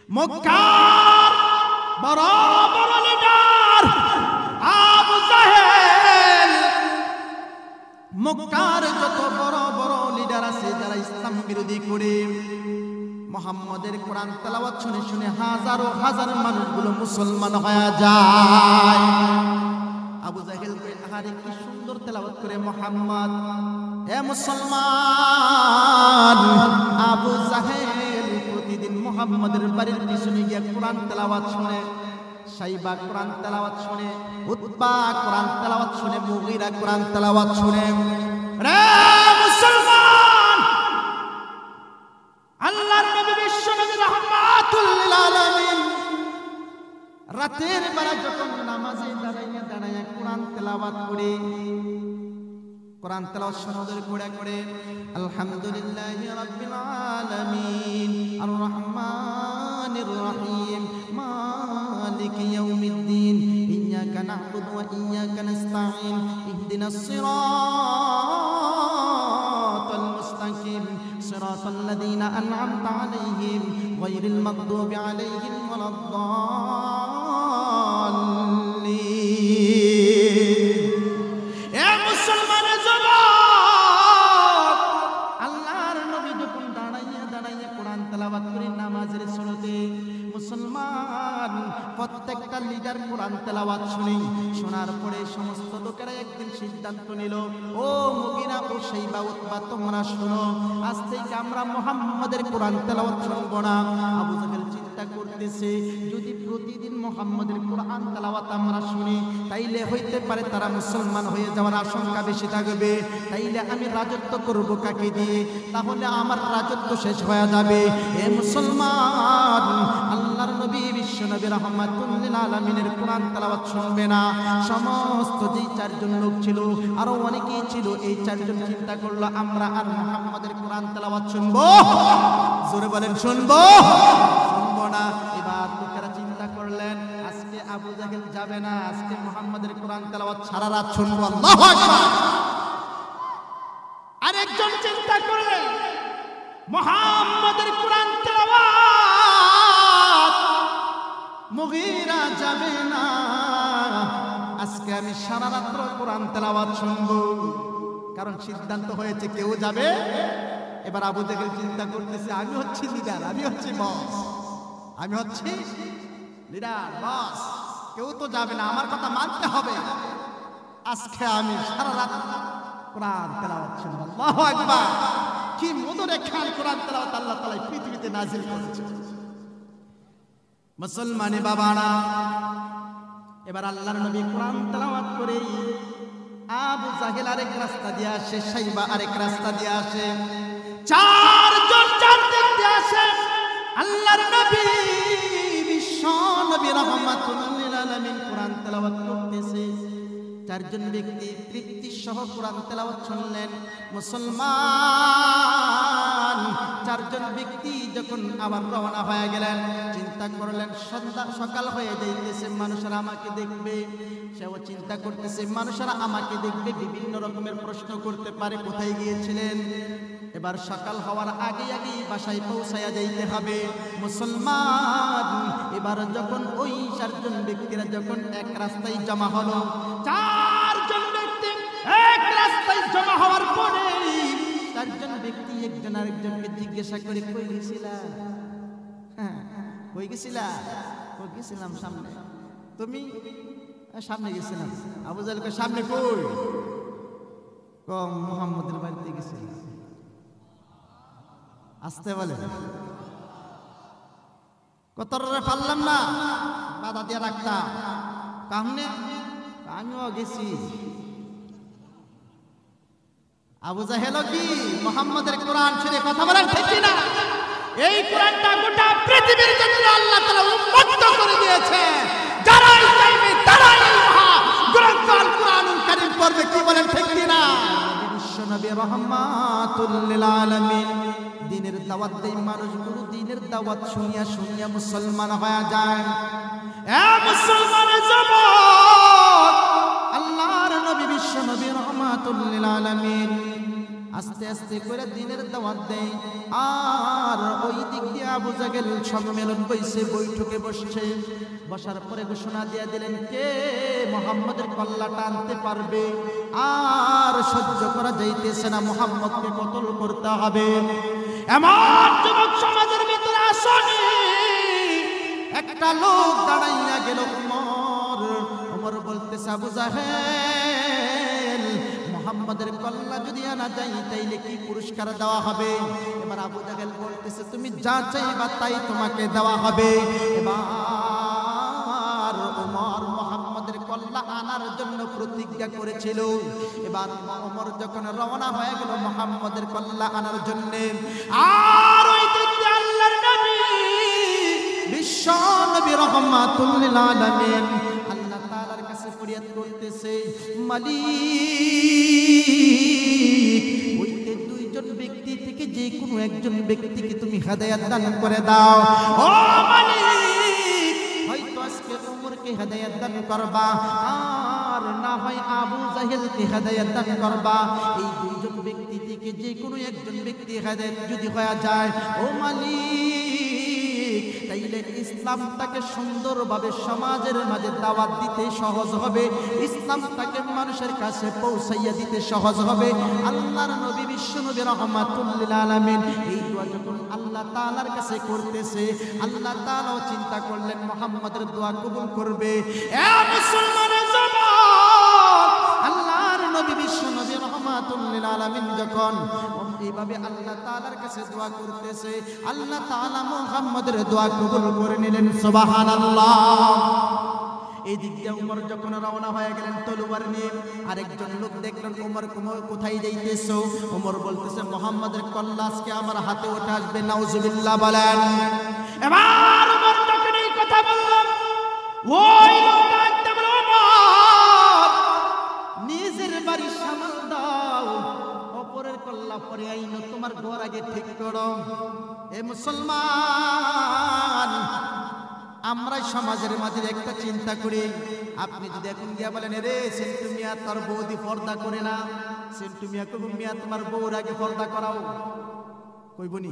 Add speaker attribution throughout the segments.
Speaker 1: মক্কার বড় বড় লিডার আবু জাহেল, মক্কার যত বড় বড় লিডার আছে যারা ইসলাম বিরোধী করে মুহাম্মাদের কোরআন তেলাওয়াত শুনে শুনে হাজারো হাজার মানুষগুলো মুসলমান হয়ে যায়। আবু জাহেল কই, আরে কি সুন্দর তেলাওয়াত করে মুহাম্মদ, হে মুসলমান। আবু জাহেল প্রতিদিন মুহাম্মাদের বাড়ির পিছনে গিয়ে কোরআন তেলাওয়াত শুনে, সাইবা কোরআন তেলাওয়াত শুনে, উতবা কোরআন তেলাওয়াত শুনে, মুগীরা কোরআন তেলাওয়াত শুনে। রে মুসলমান, আল্লাহর নবী বিশ্ব নবী রাহমাতুল লিল আলামিন রাতের বেলা যখন নামাজে দাঁড়াইয়া দাঁড়াইয়া কোরআন তেলাওয়াত করে, কোরআন তেলাওয়াত সুন্দর করে আলহামদুলিল্লাহি রাব্বিল আলামিন আর রহমানির রহিম মালিকি ইয়াউমিদ্দিন ইয়্যাকা না'বুদু ওয়া ইয়্যাকা নাস্তাঈন ইহদিনাস সিরাতাল মুস্তাকিম সিরাতাল লাযীনা আন'আমতা আলাইহিম গায়রিল মাগদুবি আলাইহিম ওয়ালাদ-দাল্লিন। এ মুসলমানের যুবক, আল্লাহর নবী যখন দাঁড়াইয়া দাঁড়াইয়া কোরআন তেলাওয়াত করে নামাজের শুরুতে, মুসলমান প্রত্যেকটা লিডার কোরআন তেলাওয়াত শুনে, শোনার পরে সমস্ত লোকেরা একদিন সিদ্ধান্ত নিল, ও মুগীরা ও শাইবা উতবা তোমরা শোনো, আজ থেকে আমরা মুহাম্মাদের কোরআন তেলাওয়াত শুনবো না। আবু জাহেল চিন্তা করতেছে, যদি প্রতিদিন মুহাম্মাদের কোরআন তেলাওয়াত আমরা শুনি তাইলে হইতে পারে তারা মুসলমান হয়ে যাওয়ার আশঙ্কা বেশি থাকবে, তাইলে আমি রাজত্ব করব কাকে দিয়ে, তাহলে আমার রাজত্ব শেষ হয়ে যাবে। এ মুসলমান, আল্লাহর নবী বিশ্ব নবী রাহমাতুল লিল আলামিনের কোরআন তেলাওয়াত শুনবে না। সমস্ত যেই চারজন লোক ছিল, আরো অনেকেই ছিল, এই চারজন চিন্তা করলো আমরা আর মুহাম্মাদের কোরআন তেলাওয়াত শুনবো, জোরে বলেন শুনবো না। এবার লোকেরা চিন্তা করলেন, আজকে আবু জাহেল যাবে না, আজকে মুহাম্মাদের কোরআন তেলাওয়াত সারা রাত শুনবো। আল্লাহু আকবার। আরেকজন চিন্তা করলেন, মুহাম্মাদের কোরআন তেলাওয়াত মুগীরা যাবে না, আজকে আমি সারা রাত কোরআন তেলাওয়াত শুনবো, কারণ সিদ্ধান্ত হয়েছে কেউ যাবে। এবার আবু জাহেল চিন্তা করতেছে, আমি হচ্ছি লিডার, আমি হচ্ছি বস, আমি হচ্ছি লিডার বস, কেউ তো যাবে না, আমার কথা মানতে হবে, আজকে আমি সারা রাত কোরআন তেলাওয়াত শুনবো। আল্লাহু আকবার। কি মধুর খান কোরআন তেলাওয়াত আল্লাহ তাআলা পৃথিবীতে নাজিল করেছেন। মুসলমানি বাবারা, এবার আল্লাহর নবী কোরআন তেলাওয়াত করে আবু জাহেল আরেক রাস্তা দিয়ে আসে, শাইবা আরেক রাস্তা দিয়ে আসে, চারজন চার দিক দিয়ে আসে। আল্লাহর নবী বিশ্ব নবী রাহমাতুল লিল আলামিন কোরআন তেলাওয়াত করতেছে, চারজন ব্যক্তি তৃপ্তি সহ কোরআন তেলাওয়াত শুনলেন। মুসলমান চারজন ব্যক্তি যখন আবার রওনা হয়ে গেলেন, চিন্তা করলেন সন্ধ্যা সকাল হয়ে যাইতেছে, মানুষেরা আমাকে দেখবে, সেও চিন্তা করতেছে মানুষেরা আমাকে দেখবে, বিভিন্ন রকমের প্রশ্ন করতে পারে কোথায় গিয়েছিলেন। এবার সকাল হওয়ার আগে আগেই বাসায় পৌঁছায়া যাইতে হবে। মুসলমান এবার যখন ওই চারজন ব্যক্তিরা যখন এক রাস্তায় জমা হলো, চারজন ব্যক্তি এক রাস্তায় জমা হওয়ার পরে চারজন ব্যক্তি একজন আরেকজনকে জিজ্ঞাসা করে, কই গেছিলা? হ্যাঁ, কই গেছিলা? কই গেছিলাম সামনে। তুমি? সামনে গেছিলাম। আবু জাহেল সামনে কই? কম মুহাম্মাদের বাড়িতে গেছিলাম। আসতে বলে, কতরে পারলাম না, বাধা দিয়ে রাখতাম। কামনে আমিও গেছি। আবু জাহেল কি মুহাম্মাদের কোরআন ছেড়ে কথা বলেন ঠিক না? এই কোরআনটা গোটা পৃথিবীর জন্য আল্লাহ তাআলা উন্মুক্ত করে দিয়েছে। যারাই চাইবে তারাই মহা গ্রন্থ আল কোরআনুল কারীম পড়বে, কি বলেন ঠিক না? বিশ্ব নবী রাহমাতুল লিল আলামিন দ্বীনের দাওয়াত দেয়, মানুষগুলো দ্বীনের দাওয়াত শুনিয়া শুনিয়া মুসলমান হয়ে যায়। এ মুসলমানের যুবক, আল্লাহর নবী বিশ্ব নবী রাহমাতুল লিল আলামিন আস্তে আস্তে করে দিনের দাওয়াত দেয়। আর ওই দিক দিয়ে আবু জাহেল সম্মেলন বইছে, বৈঠকে বসছে। বসার পরে ঘোষণা দিয়ে দিলেন, কে মুহাম্মদের কল্লাটা আনতে পারবে? আর সহ্য করা যাইতেছে না, মুহাম্মদকে কতল করতে হবে। এমন যুবক সমাজের ভিতরে আসেনি। একটা লোক দাঁড়াইয়া গেল, ওমর বলতেছে, আবু জাহেল, মুহাম্মদের কল্লা যদি আনা যায় তাইলে কি পুরস্কার দেওয়া হবে? এবার আবু জাহেল বলতেছে, তুমি যা চাইবা তাই তোমাকে দেওয়া হবে। এবার ওমর মুহাম্মদের কল্লা আনার জন্য প্রতিজ্ঞা করেছিল। এবার ওমর যখন রওনা হয়ে গেল মুহাম্মদের কল্লা আনার জন্য, আর ওই দিন আল্লাহর নবী বিশ্ব নবী রাহমাতুল লিল আলামিন আল্লাহ তাআলার কাছে ফরিয়াদ করতেছে, মালিক, ওই দুইজন ব্যক্তি থেকে যে কোনো একজন ব্যক্তিকে তুমি হেদায়েত দান করে দাও। ও মালিক, হয়তো আজকে ওমরকে হেদায়েত দান করবা, আর না হয় আবু জাহেলকে হেদায়েত দান করবা। এই দুইজন ব্যক্তি থেকে যে কোনো একজন ব্যক্তি হেদায়েত যদি হয়ে যায়, ও মালিক, তাইলে ইসলামটাকে সুন্দরভাবে সমাজের মাঝে দাওয়াত দিতে সহজ হবে, ইসলামটাকে মানুষের কাছে পৌঁছাইয়া দিতে সহজ হবে। আল্লাহর নবী বিশ্ব নবী রাহমাতুল লিল আলামিন এই দোয়া যখন আল্লাহ তাআলার কাছে করতেছে, আল্লাহ তাআলাও চিন্তা করলেন মুহাম্মদের দোয়া কবুল করবে। এ মুসলমানের যুবক, আল্লাহর নবী বিশ্ব নবী রাহমাতুল লিল আলামিন যখন এইভাবে আল্লাহ তাআলার কাছে দোয়া করতেছে, আল্লাহ তাআলা মুহাম্মদের দোয়া কবুল করে নিলেন। সুবহানাল্লাহ। এই দিক দিয়ে ওমর যখন রওনা হয়ে গেলেন তলোয়ার নিয়ে, আরেকজন লোক দেখলেন, ওমর কোথায় যাইতেছো? ওমর বলতেছে, মুহাম্মদের কল্লা আজকে আমার হাতে উঠে আসবে। নাউজুবিল্লাহ বলেন। এবার ওমর যখন এই কথা বললেন, ওই লোক ডাকতে বলল, ওমর, নিজের বাড়ি সামাল দাও, অপরের কল্লা পরে আইনো, তোমার ঘর আগে ঠিক করো। এ মুসলমান, আমরা সমাজের মাঝে একটা চিন্তা করি। আপনি যদি এখন গিয়া বলেন, রে সেন্টু মিয়া তোর বৌদি পর্দা করে না, সেন্টু মিয়া কবু মিয়া তোমার বউর আগে পর্দা করাও, কইবনি?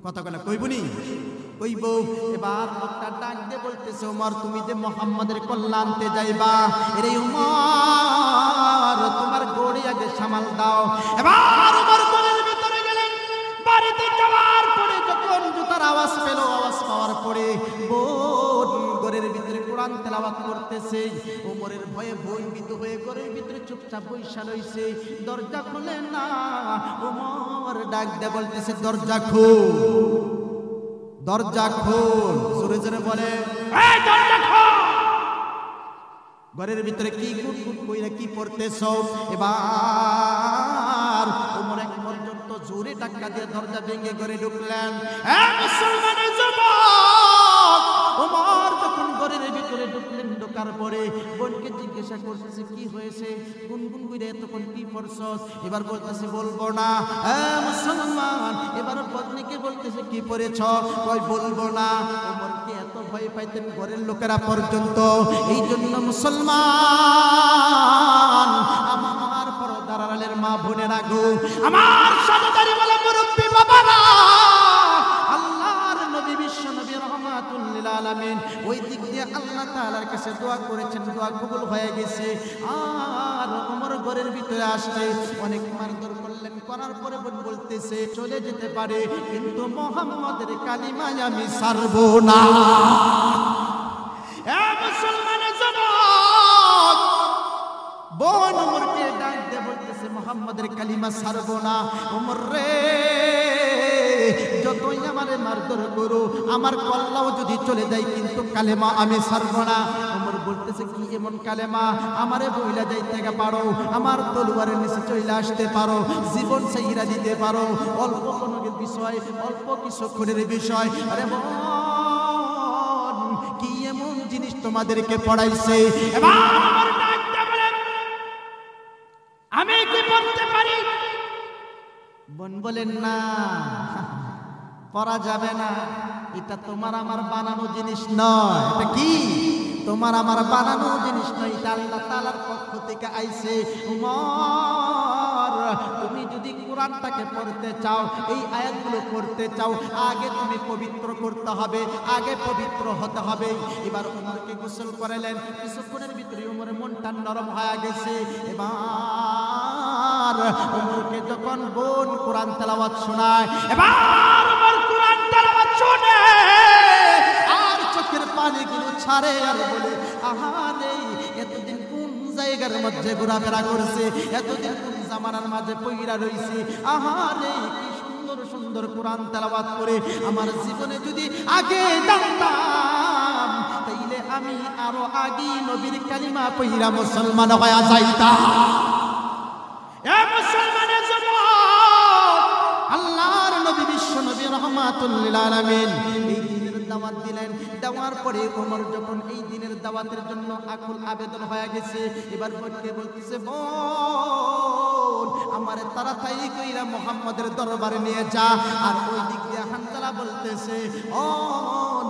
Speaker 1: কথা কয় না, কইবনি? কইব। এবার লোকটা ডাক দিয়ে বলতেছে, ওমর, তুমি যে মুহাম্মদের কল্লা আনতে যাইবা, রে ওমর, তোমার গড়ি আগে সামাল দাও। এবার ওমর ঘরের ভিতরে গেলেন। বাড়িতে যাওয়ার পরে যখন জুতার আওয়াজ পেল, আওয়াজ পাওয়ার পরে বোন ঘরের ভিতরে কোরআন তেলাওয়াত করতেছে। ওমরের ভয়ে ভয়ভীত হয়ে ঘরের ভিতরে চুপচাপ বইসা রইছে। দরজা খুলে না। ওমর ডাক দিয়ে বলতেছে, দরজা খোল, দরজা খোল। জোরে জোরে বলে, এই দরজা খোল। ঘরের ভিতরে কি গুটগুট কইরা কি পড়তেছ? এবার ওমর এক পর্যন্ত জোরে ধাক্কা দিয়ে দরজা ভেঙে ঘরে ঢুকলেন। মুসলমানের যুবক, ওমর যখন ঘরের ভিতরে ঢুকলেন, ঢোকার পরে বোনকে জিজ্ঞাসা করতেছে, কি হয়েছে? গুনগুন কইরা এতক্ষণ কি পড়ছস? এবার বলতেছে, বলবো না। মুসলমান, এবার পত্নীকে বলতেছে, কি পড়েছ? কই বলবো না। ওমরকে এত ভয় পাইতেন ঘরের লোকেরা পর্যন্ত। এই জন্য মুসলমান, আমার পর্দার আড়ালের মা বোনেরা গো, আমার সাদাদারি বলে মুরব্বী বাবারা, আল্লাহর নবী বিশ্ব নবী রাহমাতুল লিল আলামিন ওই দিক দিয়ে আল্লাহ তাআলার কাছে দোয়া করেছেন, দোয়া কবুল হয়ে গেছে। আর ওমর ঘরের ভিতরে আসছে, অনেক মারধর করলেন, করার পরে বলতেছে চলে যেতে পারে, কিন্তু মুহাম্মদের কালিমা আমি ছাড়বো না। এ মুসলমানের যুবক, বোন ওমরকে ডাক দিয়ে বলতেছে, মুহাম্মদের কালিমা ছাড়বো না। ওমর রে, যতই আমারে মারধর করো, আমার কল্লাও যদি চলে যায়, কিন্তু কালেমা আমি ছাড়বো না। ওমর বলতেছে, কি এমন কালেমা? আমারে বইলা যাইতে পারো, আমার তলোয়ারের নিচে চলে আসতে পারো, জীবন ছাইরা দিতে পারো, অল্প কোনো বিষয়, অল্প কিছুক্ষণের বিষয়। আরে বোন, কি এমন জিনিস তোমাদেরকে পড়াইছে? এবার আমি কি পড়তে পারি? বোন বলেন, না, পড়া যাবে না, এটা তোমার আমার বানানো জিনিস নয়। এটা কি? তোমার আমার বানানো জিনিস নয়, এটা আল্লাহ তাআলার পক্ষ থেকে আইছে। উমর, তুমি যদি কোরআনটাকে পড়তে চাও, এই আয়াতগুলো পড়তে চাও, আগে তুমি পবিত্র করতে হবে, আগে পবিত্র হতে হবে। এবার ওমরকে গোসল করালেন, কিছুক্ষণের ভিতরে ওমরের মনটা নরম হয়ে গেছে। এবার ওমরকে যখন বোন কোরআন তেলাওয়াত শোনায়, এবার ওমর কোরআন তেলাওয়াত শুনে আর চোখের পানিগুলো ছাড়ে আর বলে, আহারে এতদিন কোন জায়গার মধ্যে ঘোরাফেরা করছে, এতদিন কোন জামানার মাঝে পইরা রইছে, আহারে কি সুন্দর সুন্দর কোরআন তেলাওয়াত করে আমার জীবনে যদি আগে জানতাম তাইলে আমি আরো আগে নবীর কালিমা পইরা মুসলমান হয়ে যাইতাম। এ মুসলমানের যুবক, আল্লাহর নবী বিশ্ব নবী রাহমাতুল লিল আলামিন এই দিনের দাওয়াত দিলেন। দেওয়ার পরে ওমর যখন এই দিনের দাওয়াতের জন্য আকুল আবেদন হয়ে গেছে, এবার বোনকে বলতেছে, বোন আমারে তাড়াতাড়ি কইরা মুহাম্মদের দরবারে নিয়ে যা। আর ওই দিক দিয়ে হানজালা বলতেছে, ও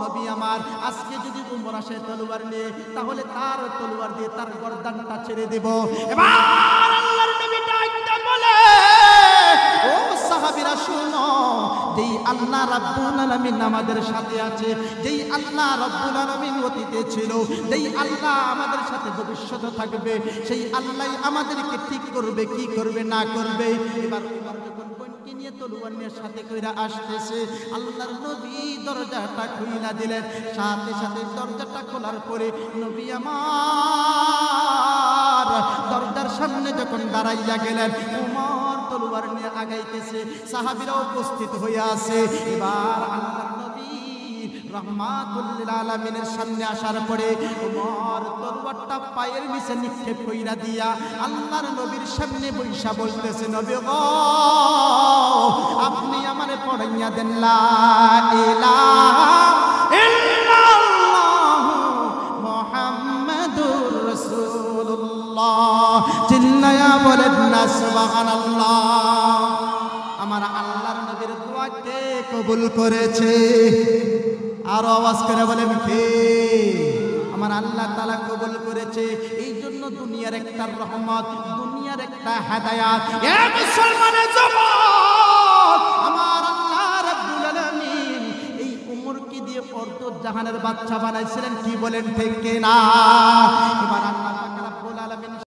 Speaker 1: নবী আমার, আজকে যদি ওমর আসে তলোয়ার নিয়ে, তাহলে তার তলোয়ার দিয়ে তার গর্দানটা ছেড়ে দেব। এবার আল্লাহর নবী ডাকতে বলে, ও সাহাবীরা শুনো, যেই আল্লাহ রাব্বুল আলামিন আমাদের সাথে আছে, যেই আল্লাহ রাব্বুল আলামিন অতীতে ছিল, যেই আল্লাহ আমাদের সাথে ভবিষ্যতে থাকবে, সেই আল্লাহই আমাদেরকে ঠিক করবে, কি করবে না করবে। এবার ওমর যখন বোনকে নিয়ে তলোয়ার নিয়ে সাথে কইরা আসতেছে, আল্লাহর নবী দরজাটা খুইলা দিলেন। সাথে সাথে দরজাটা খোলার পরে নবী আমার দরজার সামনে যখন দাঁড়াইয়া গেলেন, ওমর তলোয়ার নিয়ে আগাইতেছে, সাহাবীরা উপস্থিত হয়ে আছে। এবার আল্লাহর নবী রাহমাতুল লিল আলামিনের সামনে আসার পরে ওমর তলোয়ারটা পায়ের নিচে নিক্ষেপ কইরা দিয়া আল্লাহর নবীর সামনে বইসা বলতেছে, নবী গো, আপনি আমারে পড়াইয়া দেন লা ইলাহা ইল্লাল্লাহ মুহাম্মাদুর রাসূলুল্লাহ। চিল্লায়া বলেন না সুবহানাল্লাহ। আমার আল্লাহর নবীর দোয়া কে কবুল করেছে? আর আওয়াজ করে বলেন কে? আমার আল্লাহ তাআলা কবুল করেছে। এই জন্য দুনিয়ার একটা রহমত, দুনিয়ার একটা হেদায়েত। এ মুসলমানের যুবক, আমার আল্লাহ রাব্বুল আলামিন এই উমরকে দিয়ে অর্ধ জাহানের বাদশা বানাইছিলেন, কি বলেন ঠিক কিনা? এবার আল্লাহ